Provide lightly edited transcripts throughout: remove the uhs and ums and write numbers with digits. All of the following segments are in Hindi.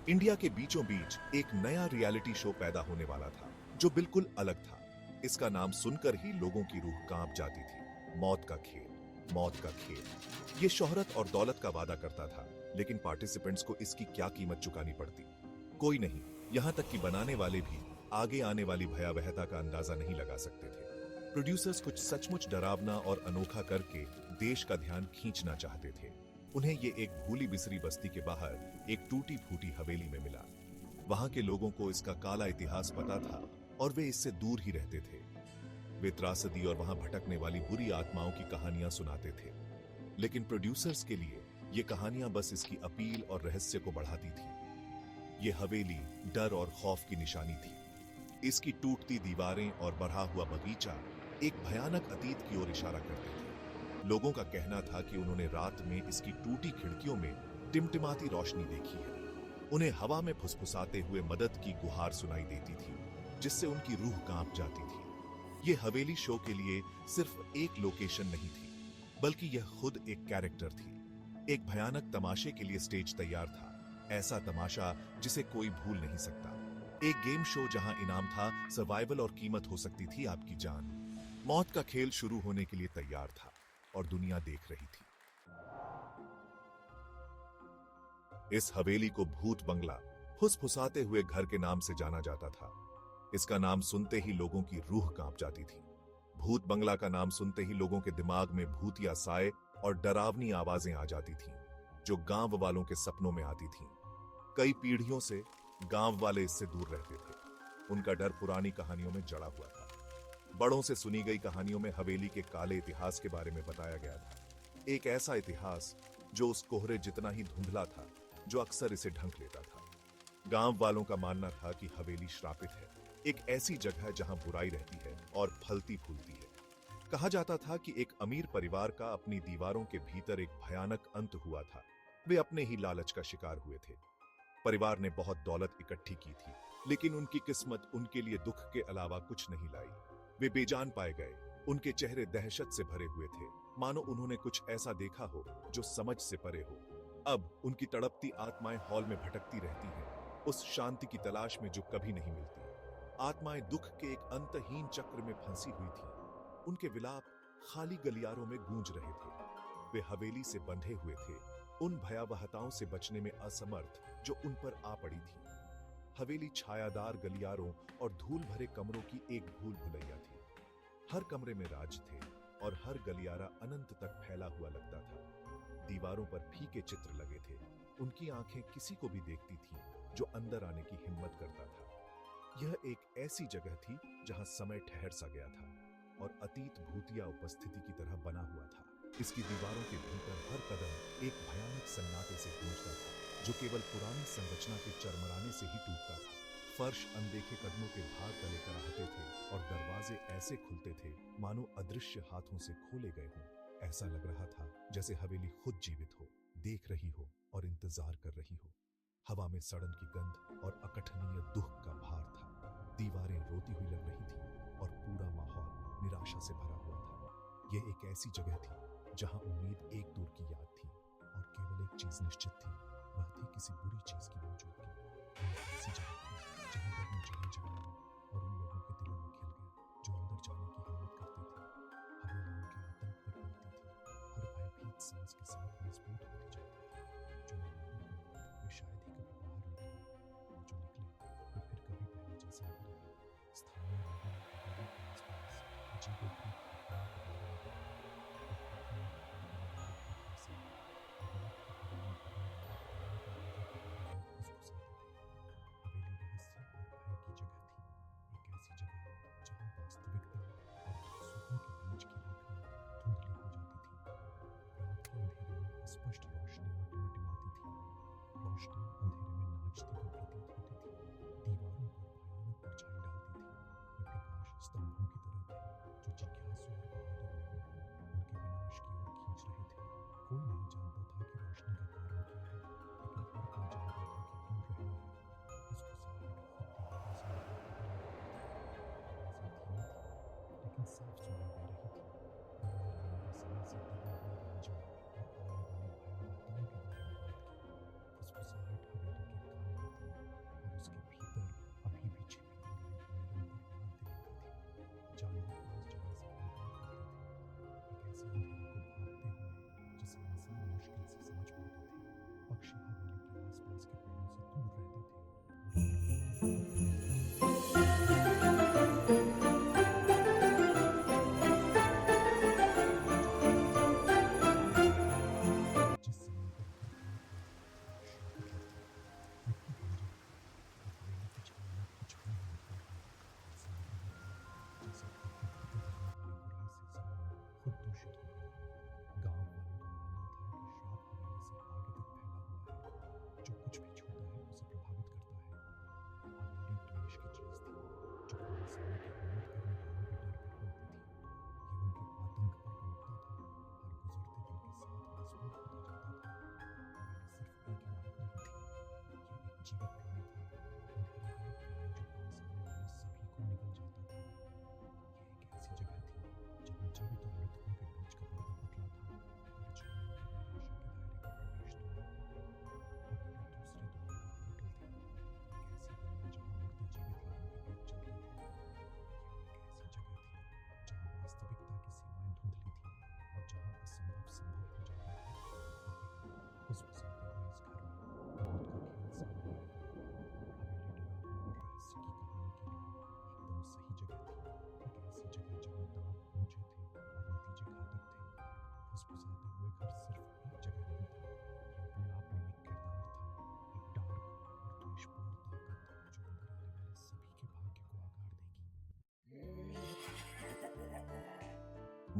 इंडिया के बीचों बीच एक नया रियलिटी शो पैदा होने वाला था जो बिल्कुल अलग था। इसका नाम सुनकर ही लोगों की रूह कांप जाती थी। मौत का खेल, मौत का खेल। ये शोहरत और दौलत का वादा करता था, लेकिन पार्टिसिपेंट्स को इसकी क्या कीमत चुकानी पड़ती, कोई नहीं। यहां तक कि बनाने वाले भी आगे आने वाली भयावहता का अंदाजा नहीं लगा सकते थे। प्रोड्यूसर्स कुछ सचमुच डरावना और अनोखा करके देश का ध्यान खींचना चाहते थे। उन्हें ये एक भूली बिसरी बस्ती के बाहर एक टूटी फूटी हवेली में मिला। वहां के लोगों को इसका काला इतिहास पता था और वे इससे दूर ही रहते थे। वे त्रासदी और वहां भटकने वाली बुरी आत्माओं की कहानियां सुनाते थे, लेकिन प्रोड्यूसर्स के लिए ये कहानियां बस इसकी अपील और रहस्य को बढ़ाती थी। ये हवेली डर और खौफ की निशानी थी। इसकी टूटती दीवारें और बढ़ा हुआ बगीचा एक भयानक अतीत की ओर इशारा करते थे। लोगों का कहना था कि उन्होंने रात में इसकी टूटी खिड़कियों में टिमटिमाती रोशनी देखी है। उन्हें हवा में फुसफुसाते हुए मदद की गुहार सुनाई देती थी, जिससे उनकी रूह कांप जाती थी। ये हवेली शो के लिए सिर्फ एक लोकेशन नहीं थी, बल्कि यह खुद एक कैरेक्टर थी। एक भयानक तमाशे के लिए स्टेज तैयार था, ऐसा तमाशा जिसे कोई भूल नहीं सकता। एक गेम शो जहां इनाम था सर्वाइवल और कीमत हो सकती थी आपकी जान। मौत का खेल शुरू होने के लिए तैयार था और दुनिया देख रही थी। इस हवेली को भूत बंगला, फुसफुसाते हुए घर के नाम से जाना जाता था। इसका नाम सुनते ही लोगों की रूह कांप जाती थी। भूत बंगला का नाम सुनते ही लोगों के दिमाग में भूतिया साए और डरावनी आवाजें आ जाती थीं, जो गांव वालों के सपनों में आती थीं। कई पीढ़ियों से गांव वाले इससे दूर रहते थे। उनका डर पुरानी कहानियों में जड़ा हुआ था। बड़ों से सुनी गई कहानियों में हवेली के काले इतिहास के बारे में बताया गया था। एक ऐसा इतिहास जो उस कोहरे जितना ही धुंधला था जो अक्सर इसे ढंक लेता था। गांव वालों का मानना था कि हवेली श्रापित है, एक ऐसी जगह जहां बुराई रहती है और फलती फूलती है। कहा जाता था कि एक अमीर परिवार का अपनी दीवारों के भीतर एक भयानक अंत हुआ था। वे अपने ही लालच का शिकार हुए थे। परिवार ने बहुत दौलत इकट्ठी की थी, लेकिन उनकी किस्मत उनके लिए दुख के अलावा कुछ नहीं लाई। वे बेजान पाए गए। उनके चेहरे दहशत से भरे हुए थे, मानो उन्होंने कुछ ऐसा देखा हो जो समझ से परे हो। अब उनकी तड़पती आत्माएं हॉल में भटकती रहती हैं, उस शांति की तलाश में जो कभी नहीं मिलती। आत्माएं दुख के एक अंतहीन चक्र में फंसी हुई थी। उनके विलाप खाली गलियारों में गूंज रहे थे। वे हवेली से बंधे हुए थे, उन भयावहताओं से बचने में असमर्थ जो उन पर आ पड़ी थी। हवेली छायादार गलियारों और धूल भरे कमरों की एक भूल भुलैया थी। हर कमरे में राज थे और हर गलियारा अनंत तक फैला हुआ लगता था। दीवारों पर फीके चित्र लगे थे। उनकी आंखें किसी को भी देखती थीं जो अंदर आने की हिम्मत करता था। यह एक ऐसी जगह थी जहां समय ठहर सा गया था और अतीत भूतिया उपस्थिति की तरह बना हुआ था। इसकी दीवारों के भीतर हर कदम एक भयानक सन्नाटे से गूंजता था, जो केवल पुरानी संरचना के चरमराने से ही टूटता था। फर्श अनदेखे कदमों के भार तले कराहते थे और दरवाजे ऐसे खुलते थे मानो अदृश्य हाथों से खोले गए हों। ऐसा लग रहा था जैसे हवेली खुद जीवित हो, देख रही हो और इंतजार कर रही हो। हवा में सड़न की गंध और अकठनीय दुख का भार था। दीवारें रोती हुई लग रही थीं और पूरा माहौल निराशा से भरा हुआ था। यह एक ऐसी जगह थी जहां उम्मीद एक दूर की याद थी और केवल एक चीज निश्चित थी, वह थी किसी बुरी चीज की मौजूदगी। यह ऐसी जगह थी जहां डर ने जगह जगा ली और उन लोगों के दिलों में खिल गया जो अंदर जाने की हिम्मत करते थे। हवेली उनके आतंक पर पलती थी, हर भयभीत सांस के साथ मजबूत होती जाती थी। जो लोग नहीं गए वे शायद ही कभी बाहर निकले, और जो निकले वे फिर कभी पहले जैसे नहीं रहे। स्थानीय लोगों ने हवेली के आसपास अजीबोगरीब घटनाओं के बारे में बताया। एक कॉफी में दिखाई देने वाले भूत से, रात की हवा में उड़ने वाले भयानक आवाजों के बारे में फुसफुसाते थे। हवेली रहस्य और भय की जगह थी, एक ऐसी जगह जहां वास्तविकता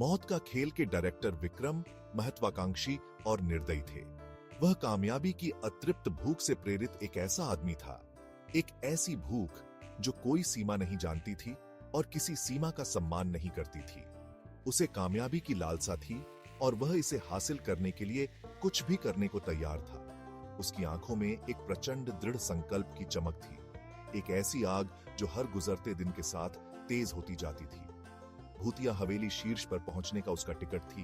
मौत का खेल के डायरेक्टर विक्रम महत्वाकांक्षी और निर्दयी थे। वह कामयाबी की अतृप्त भूख से प्रेरित एक ऐसा आदमी था, एक ऐसी भूख जो कोई सीमा नहीं जानती थी और किसी सीमा का सम्मान नहीं करती थी। उसे कामयाबी की लालसा थी और वह इसे हासिल करने के लिए कुछ भी करने को तैयार था। उसकी आंखों में एक प्रचंड दृढ़ संकल्प की चमक थी, एक ऐसी आग जो हर गुजरते दिन के साथ तेज होती जाती थी। भूतिया हवेली शीर्ष पर पहुंचने का उसका टिकट थी,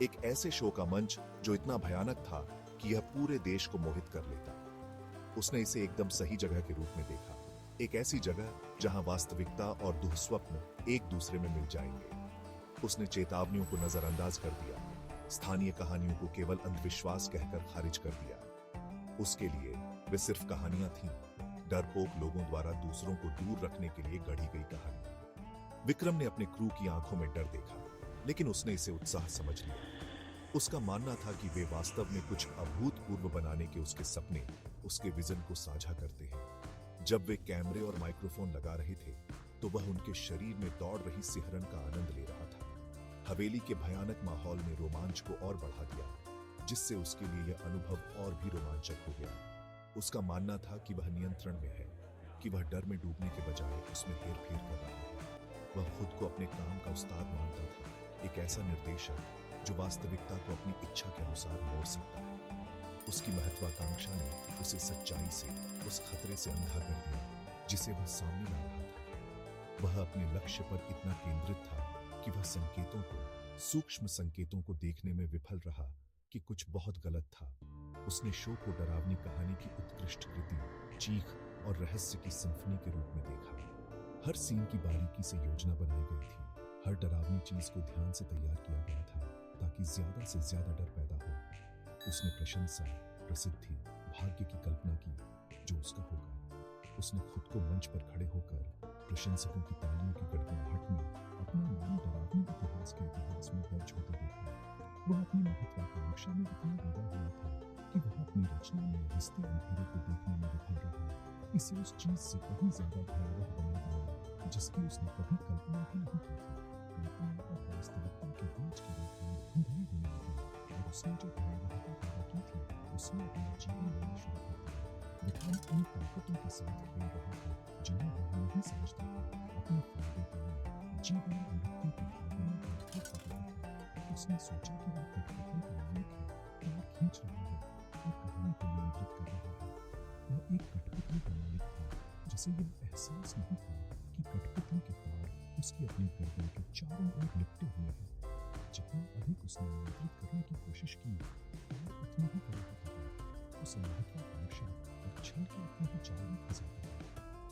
एक ऐसे शो का मंच जो इतना भयानक था कि यह पूरे देश को मोहित कर लेता। उसने इसे एकदम सही जगह के रूप में देखा, एक ऐसी जगह जहां वास्तविकता और दुःस्वप्न एक दूसरे में मिल जाएंगे। उसने चेतावनियों को नजरअंदाज कर दिया, स्थानीय कहानियों को केवल अंधविश्वास कहकर खारिज कर दिया। उसके लिए वे सिर्फ कहानियां थीं, डरपोक लोगों द्वारा दूसरों को दूर रखने के लिए गढ़ी गई कहानी। विक्रम ने अपने क्रू की आंखों में डर देखा, लेकिन उसने इसे उत्साह समझ लिया। उसका मानना था कि वे वास्तव में कुछ अभूतपूर्व बनाने के उसके सपने, उसके विजन को साझा करते हैं। जब वे कैमरे और माइक्रोफोन लगा रहे थे, तो वह उनके शरीर में दौड़ रही सिहरन का आनंद ले रहा था। हवेली के भयानक माहौल ने रोमांच को और बढ़ा दिया, जिससे उसके लिए यह अनुभव और भी रोमांचक हो गया। उसका मानना था कि वह नियंत्रण में है, कि वह डर में डूबने के बजाय उसमें हेरफेर कर रहा है। वह खुद को अपने काम का उस्ताद मानता था, एक ऐसा निर्देशक जो वास्तविकता को अपनी इच्छा के अनुसार मोड़ सकता है। उसकी महत्वाकांक्षा ने उसे सच्चाई से, उस खतरे से अंधा कर दिया जिसे वह सामने ला रहा था। वह अपने लक्ष्य पर इतना केंद्रित था कि वह संकेतों को, सूक्ष्म संकेतों को देखने में विफल रहा कि कुछ बहुत गलत था। उसने शो को डरावनी कहानी की उत्कृष्ट कृति, चीख और रहस्य की सिम्फनी के रूप में देखा। हर सीन की बारीकी से योजना बनाई गई थी, हर डरावनी चीज को ध्यान से तैयार किया गया था ताकि ज्यादा से ज्यादा डर पैदा हो। उसने प्रशंसा, प्रसिद्धि, भाग्य की कल्पना की जो उसका होगा। उसने खुद को मंच पर खड़े होकर प्रशंसकों की तालियों की गड़गड़ाहट में अपना नाम डरावने इतिहास के इतिहास में दर्ज होते देखा। वह अपनी महत्वाकांक्षा में इतना डरा हुआ था कि वह अपनी रचना में रिश्ते अंधेरे को देखने में विफल रहा। इसे उस चीज से कहीं ज्यादा भयावह बना दिया जिसकी उसने कभी कल्पना भी नहीं की थी। कल्पना और वास्तविकता के बीच की रेखाएं धुंधली होने लगी और उसने जो भयावहता पैदा की थी उसमें अपना जीवन लेना शुरू कर दिया। विक्रम उन ताकतों के साथ खेल रहा था जिन्हें वह नहीं समझता था। अपने फायदे के लिए जीवन और मृत्यु की भावना का खेल कर रहा था। उसने सोचा कि वह कठपुतली का मालिक है, तार खींच रहा है और कहानी को नियंत्रित कर रहा है। वह एक कठपुतली का मालिक था जिसे यह एहसास नहीं था कि कठपुतली के तार उसकी अपनी गर्दन के चारों ओर लिपटे हुए हैं। जितना अधिक उसने नियंत्रित करने की कोशिश की, तार उतनी ही कड़ी होती गई। उसे महत्वाकांक्षा और छल के अपने ही जाल में फंसाता था।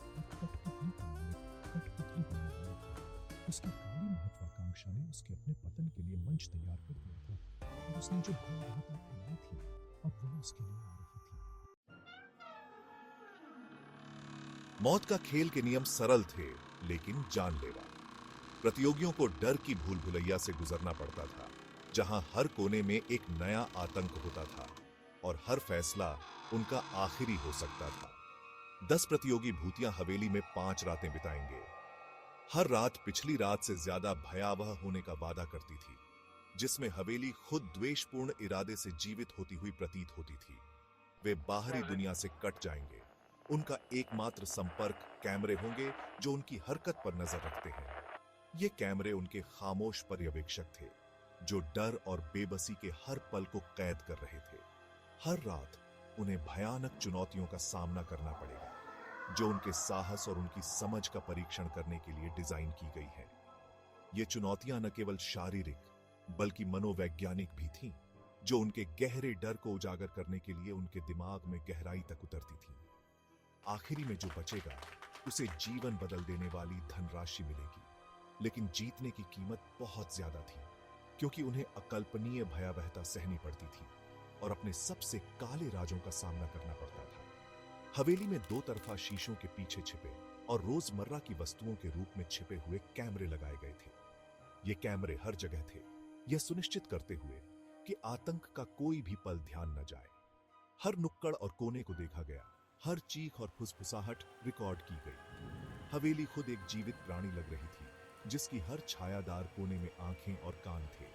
और कठपुतली का मालिक कठपुतली बनने वाला था। उसकी काली महत्वाकांक्षा ने उसके अपने पतन के लिए मंच तैयार कर दिया था और उसने जो भयावहता फैलाई थी अब वह उसके लिए आ रही थी। मौत का खेल के नियम सरल थे लेकिन जानलेवा। प्रतियोगियों को डर की भूल भुलैया से गुजरना पड़ता था, जहां हर कोने में एक नया आतंक होता था और हर फैसला उनका आखिरी हो सकता था। 10 प्रतियोगी भूतिया हवेली में 5 रातें बिताएंगे। हर रात पिछली रात से ज्यादा भयावह होने का वादा करती थी, जिसमें हवेली खुद द्वेषपूर्ण इरादे से जीवित होती हुई प्रतीत होती थी। वे बाहरी दुनिया से कट जाएंगे। उनका एकमात्र संपर्क कैमरे होंगे जो उनकी हरकत पर नजर रखते हैं। ये कैमरे उनके खामोश पर्यवेक्षक थे, जो डर और बेबसी के हर पल को कैद कर रहे थे। हर रात उन्हें भयानक चुनौतियों का सामना करना पड़ेगा, जो उनके साहस और उनकी समझ का परीक्षण करने के लिए डिजाइन की गई हैं। ये चुनौतियां न केवल शारीरिक बल्कि मनोवैज्ञानिक भी थीं, जो उनके गहरे डर को उजागर करने के लिए उनके दिमाग में गहराई तक उतरती थीं। आखिरी में जो बचेगा उसे जीवन बदल देने वाली धनराशि मिलेगी, लेकिन जीतने की कीमत बहुत ज्यादा थी, क्योंकि उन्हें अकल्पनीय भयावहता सहनी पड़ती थी और अपने सबसे काले राजों का सामना करना पड़ता था। हवेली में 2 तरफा शीशों के पीछे छिपे और रोजमर्रा की वस्तुओं के रूप में छिपे हुए कैमरे लगाए गए थे। ये कैमरे हर जगह थे, यह सुनिश्चित करते हुए कि आतंक का कोई भी पल ध्यान न जाए। हर नुक्कड़ और कोने को देखा गया, हर चीख और फुसफुसाहट रिकॉर्ड की गई। हवेली खुद एक जीवित प्राणी लग रही थी, जिसकी हर छायादार कोने में आंखें और कान थे।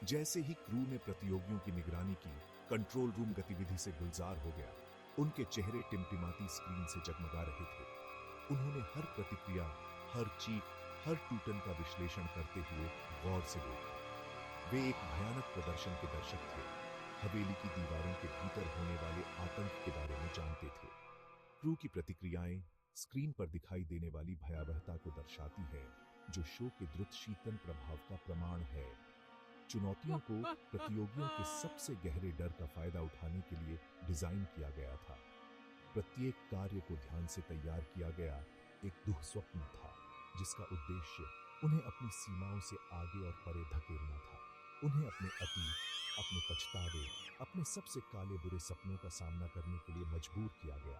जैसे ही क्रू ने प्रतियोगियों की निगरानी की, कंट्रोल रूम गतिविधि से गुलजार हो गया। उनके चेहरे टिमटिमाती स्क्रीन से जगमगा रहे थे। उन्होंने हर प्रतिक्रिया, हर चीख, हर टूटन का विश्लेषण करते हुए गौर से देखा। वे एक भयानक प्रदर्शन के दर्शक थे। हवेली की दीवारों के भीतर होने वाले आतंक के बारे में जानते थे। क्रू की प्रतिक्रियाएं स्क्रीन पर दिखाई देने वाली भयावहता को दर्शाती है, जो शो के द्रुत शीतन प्रभाव का प्रमाण है। चुनौतियों को प्रतियोगियों के सबसे गहरे डर का फायदा उठाने के लिए डिजाइन किया गया था। प्रत्येक कार्य को ध्यान से तैयार किया गया एक दुःस्वप्न था, जिसका उद्देश्य उन्हें अपनी सीमाओं से आगे और परे धकेलना था। उन्हें अपने अतीत, अपने पछतावे, अपने सबसे काले बुरे सपनों का सामना करने के लिए मजबूर किया गया।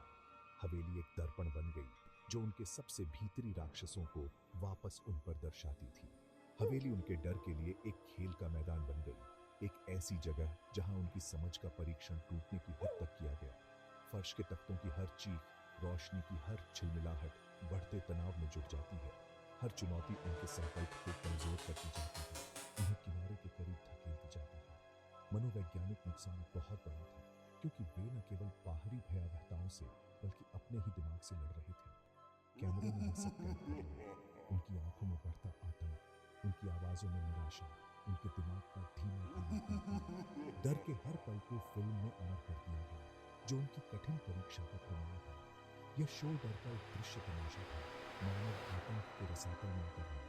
हवेली एक दर्पण बन गई, जो उनके सबसे भीतरी राक्षसों को वापस उन पर दर्शाती थी। हवेली उनके डर के लिए एक खेल का मैदान बन गई, एक ऐसी जगह जहां उनकी समझ का परीक्षण टूटने की हद तक किया गया। फर्श के तख्तों की हर चीख, रोशनी की हर झिलमिलाहट बढ़ते तनाव में जुट जाती है। हर चुनौती उनके संकल्प को कमजोर करती जाती है, उन्हें किनारे के करीब धकेलती जाती है। मनोवैज्ञानिक नुकसान बहुत बड़ा था, क्योंकि वे न केवल बाहरी भयावहताओं से बल्कि अपने ही दिमाग से लड़ रहे थे। कैमरे ने ये सब कैद कर लिया। उनकी आंखों में बढ़ता आतंक, उनकी आवाजों में निराशा, उनके दिमाग का धीमा डर के हर पल को फिल्म में अमर कर दिया गया, जो उनकी कठिन परीक्षा का प्रमाण था। यह शो डर का एक दृश्य तमाशा था, मानव आतंक के रसातल में उतरना।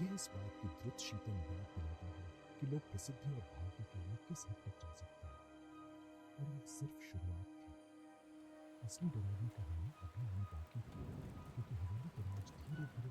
यह इस बात की द्रुत शीतल याद दिलाता है कि लोग प्रसिद्धि और भाग्य के लिए किस हद तक जा सकते हैं। और यह सिर्फ शुरुआत थी। असली डरावनी कहानी अभी आनी बाकी थी, क्योंकि हवेली के राज धीरे धीरे